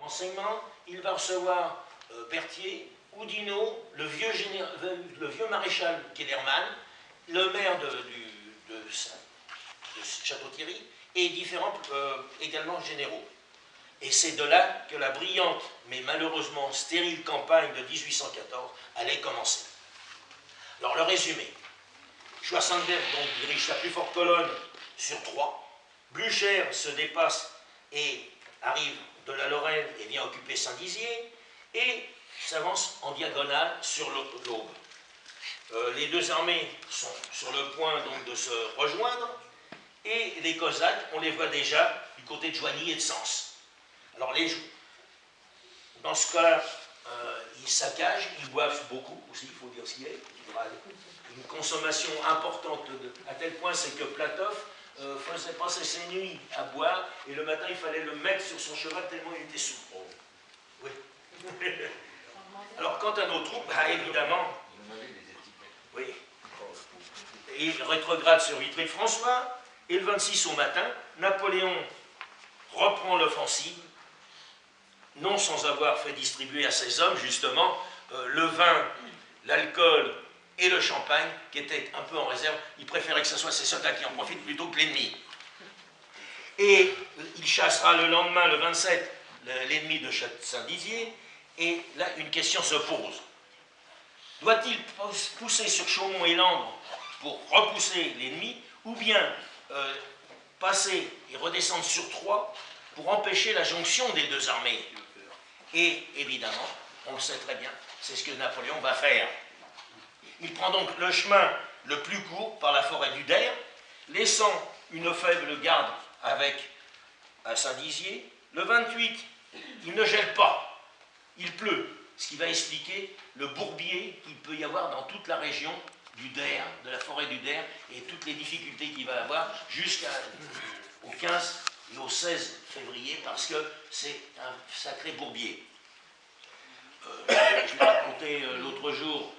renseignements, il va recevoir Berthier, Oudinot, le vieux maréchal Kellerman, le maire de Château-Thierry, et différents également généraux. Et c'est de là que la brillante, mais malheureusement stérile campagne de 1814 allait commencer. Alors le résumé. Schwarzenberg donc dirige sa plus forte colonne sur Troyes. Blücher se dépasse et arrive de la Lorraine et vient occuper Saint-Dizier et s'avance en diagonale sur l'Aube. Les deux armées sont sur le point donc de se rejoindre et les Cosaques, on les voit déjà du côté de Joigny et de Sens. Alors dans ce cas-là, ils saccagent, ils boivent beaucoup aussi, il faut dire ce qu'il est. Une consommation importante, à tel point c'est que Platov faisait passer ses nuits à boire et le matin il fallait le mettre sur son cheval tellement il était souple. Oui. Alors quant à nos troupes, bah, évidemment, oui, ils rétrogradent sur Vitry-François et le 26 au matin, Napoléon reprend l'offensive, non sans avoir fait distribuer à ses hommes justement le vin, l'alcool et le champagne, qui étaient un peu en réserve. Il préférait que ce soit ses soldats qui en profitent plutôt que l'ennemi. Et il chassera le lendemain, le 27, l'ennemi de Saint-Dizier, et là, une question se pose. Doit-il pousser sur Chaumont et Langres pour repousser l'ennemi, ou bien passer et redescendre sur Troyes pour empêcher la jonction des deux armées? Et évidemment, on le sait très bien, c'est ce que Napoléon va faire. Il prend donc le chemin le plus court par la forêt du Der, laissant une faible garde à Saint-Dizier. Le 28, il ne gèle pas, il pleut, ce qui va expliquer le bourbier qu'il peut y avoir dans toute la région du Der, de la forêt du Der, et toutes les difficultés qu'il va avoir jusqu'au 15 et au 16 février, parce que c'est un sacré bourbier. Je l'ai raconté l'autre jour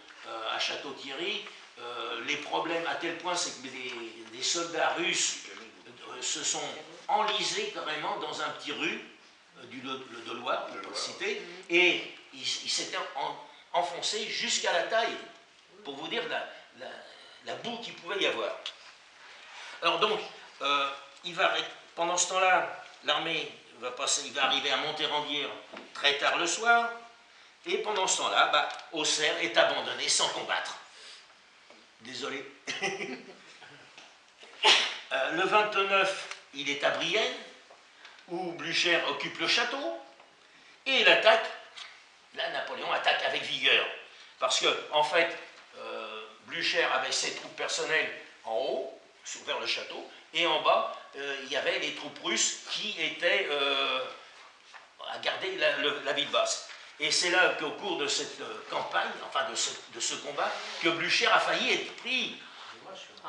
à Château-Thierry, les problèmes à tel point, c'est que des soldats russes se sont enlisés carrément dans un petit rue de Loire, on peut le citer, et ils s'étaient enfoncés jusqu'à la taille, pour vous dire la boue qu'il pouvait y avoir. Alors donc, pendant ce temps-là, l'armée il va arriver à Montérendière très tard le soir, et pendant ce temps-là, Auxerre est abandonné sans combattre. Désolé. Le 29, il est à Brienne, où Blücher occupe le château, et il attaque. Là, Napoléon attaque avec vigueur, parce que, en fait, Blücher avait ses troupes personnelles en haut, vers le château, et en bas, il y avait les troupes russes qui étaient à garder la ville basse. Et c'est là qu'au cours de cette campagne, enfin de ce combat, que Blücher a failli être pris.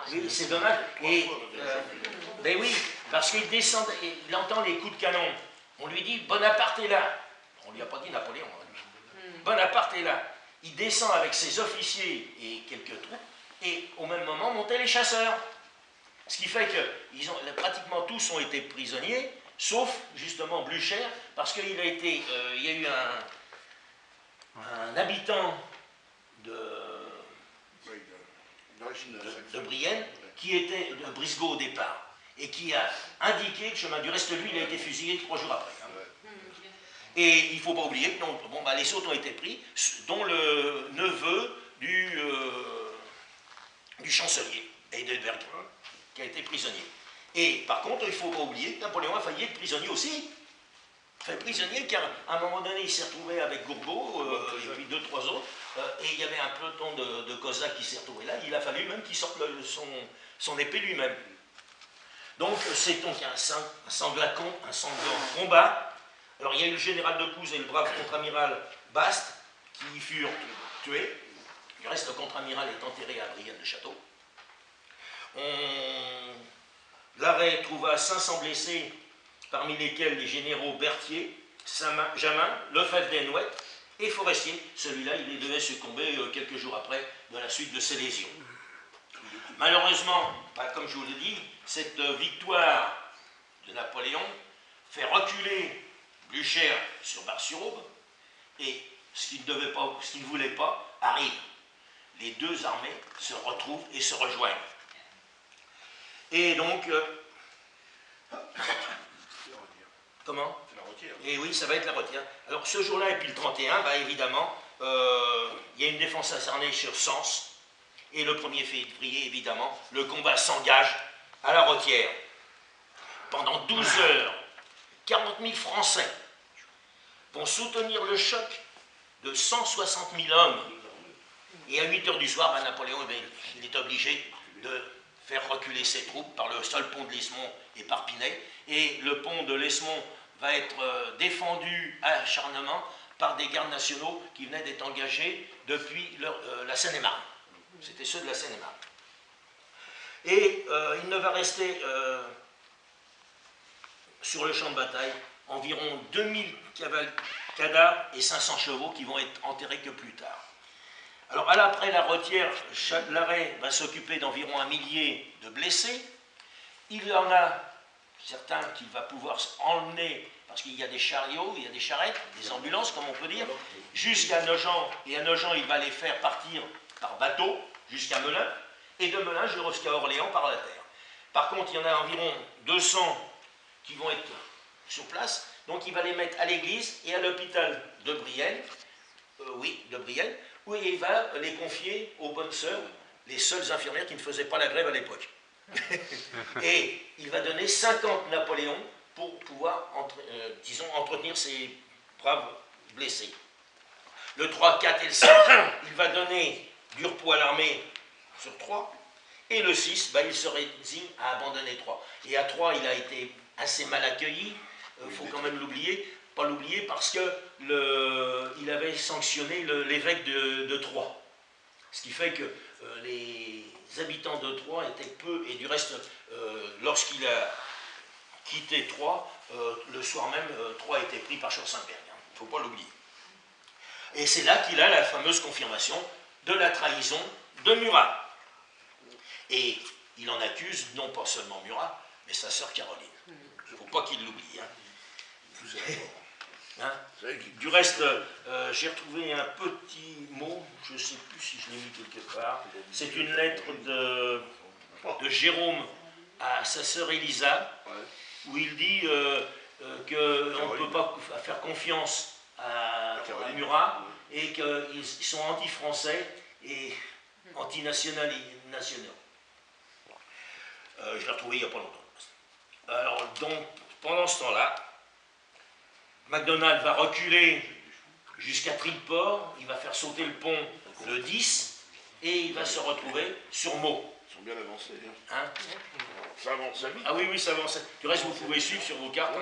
Oui, c'est dommage. Ben oui, parce qu'il descend, il entend les coups de canon. On lui dit Bonaparte est là. On ne lui a pas dit Napoléon. Bonaparte est là. Il descend avec ses officiers et quelques troupes, et au même moment montaient les chasseurs. Ce qui fait que pratiquement tous ont été prisonniers, sauf justement Blücher, parce qu'il y a eu un habitant de Brienne, qui était de Brisgau au départ, et qui a indiqué le chemin du reste. Lui, il a été fusillé 3 jours après. Et il ne faut pas oublier que les autres ont été pris, dont le neveu du chancelier, Heidelberg, qui a été prisonnier. Et par contre, il ne faut pas oublier que Napoléon a failli être prisonnier aussi. Fait prisonnier, car à un moment donné, il s'est retrouvé avec Gourgaud, et puis 2-3 autres, et il y avait un peloton de Cosaques qui s'est retrouvé là. Il a fallu même qu'il sorte son épée lui-même. Donc, c'est donc un sanglant combat. Alors, il y a eu le général de Couz et le brave contre-amiral Bast qui furent tués. Du reste, le contre-amiral est enterré à Brienne-le-Château. L'arrêt trouva 500 blessés, parmi lesquels les généraux Berthier, Jamin, Lefebvre d'Henouette et Forestier. Celui-là, il devait succomber quelques jours après de la suite de ses lésions. Malheureusement, comme je vous l'ai dit, cette victoire de Napoléon fait reculer plus cher sur Bar-sur-Aube, et ce qu'il ne voulait pas arrive. Les deux armées se retrouvent et se rejoignent. Et donc, comment? Et oui, ça va être la retire. Alors ce jour-là, et puis le 31, bah, évidemment, il y a une défense acharnée sur Sens, et le 1er février, évidemment, le combat s'engage à la Retière. Pendant 12 heures, 40 000 Français vont soutenir le choc de 160 000 hommes. Et à 8 heures du soir, bah, Napoléon il est obligé de faire reculer ses troupes par le seul pont de l'Esmont et par Pinay. Et le pont de l'Esmont va être défendu à acharnement par des gardes nationaux qui venaient d'être engagés depuis la Seine-et-Marne. C'était ceux de la Seine-et-Marne. Et il ne va rester sur le champ de bataille environ 2000 cadavres et 500 chevaux qui vont être enterrés que plus tard. Alors, après la Retière, Châtellerault va s'occuper d'environ 1 millier de blessés. Il y en a certains qu'il va pouvoir emmener, parce qu'il y a des chariots, il y a des charrettes, des ambulances, comme on peut dire, jusqu'à Nogent. Et à Nogent, il va les faire partir par bateau jusqu'à Melun, et de Melun jusqu'à Orléans par la terre. Par contre, il y en a environ 200 qui vont être sur place, donc il va les mettre à l'église et à l'hôpital de Brienne, où il va les confier aux bonnes sœurs, les seules infirmières qui ne faisaient pas la grève à l'époque. Et il va donner 50 Napoléons pour pouvoir, entretenir ces braves blessés. Le 3, 4 et le 5, il va donner du repos à l'armée sur Troyes. Et le 6, il se résigne à abandonner Troyes. Et à Troyes, il a été assez mal accueilli, il faut quand même pas l'oublier, parce qu'il avait sanctionné l'évêque de Troyes. Ce qui fait que les habitants de Troyes étaient peu, et du reste, lorsqu'il a quitté Troyes, le soir même, Troyes a été pris par Schwarzenberg. Il ne faut pas l'oublier. Et c'est là qu'il a la fameuse confirmation de la trahison de Murat. Et il en accuse non pas seulement Murat, mais sa sœur Caroline. Il ne faut pas qu'il l'oublie. Du reste, j'ai retrouvé un petit mot, je ne sais plus si je l'ai mis quelque part. C'est une lettre de Jérôme à sa sœur Élisa, où il dit qu'on ne peut pas faire confiance à Murat, et qu'ils sont anti-français et anti-nationaux. Je l'ai retrouvé il n'y a pas longtemps. Alors, donc, pendant ce temps-là, Macdonald va reculer jusqu'à Triport, il va faire sauter le pont le 10, et il va se retrouver sur Meaux. Ils sont bien avancés. Hein? Ça avance. Ah oui, ça avance. Du reste, vous pouvez suivre sur vos cartes.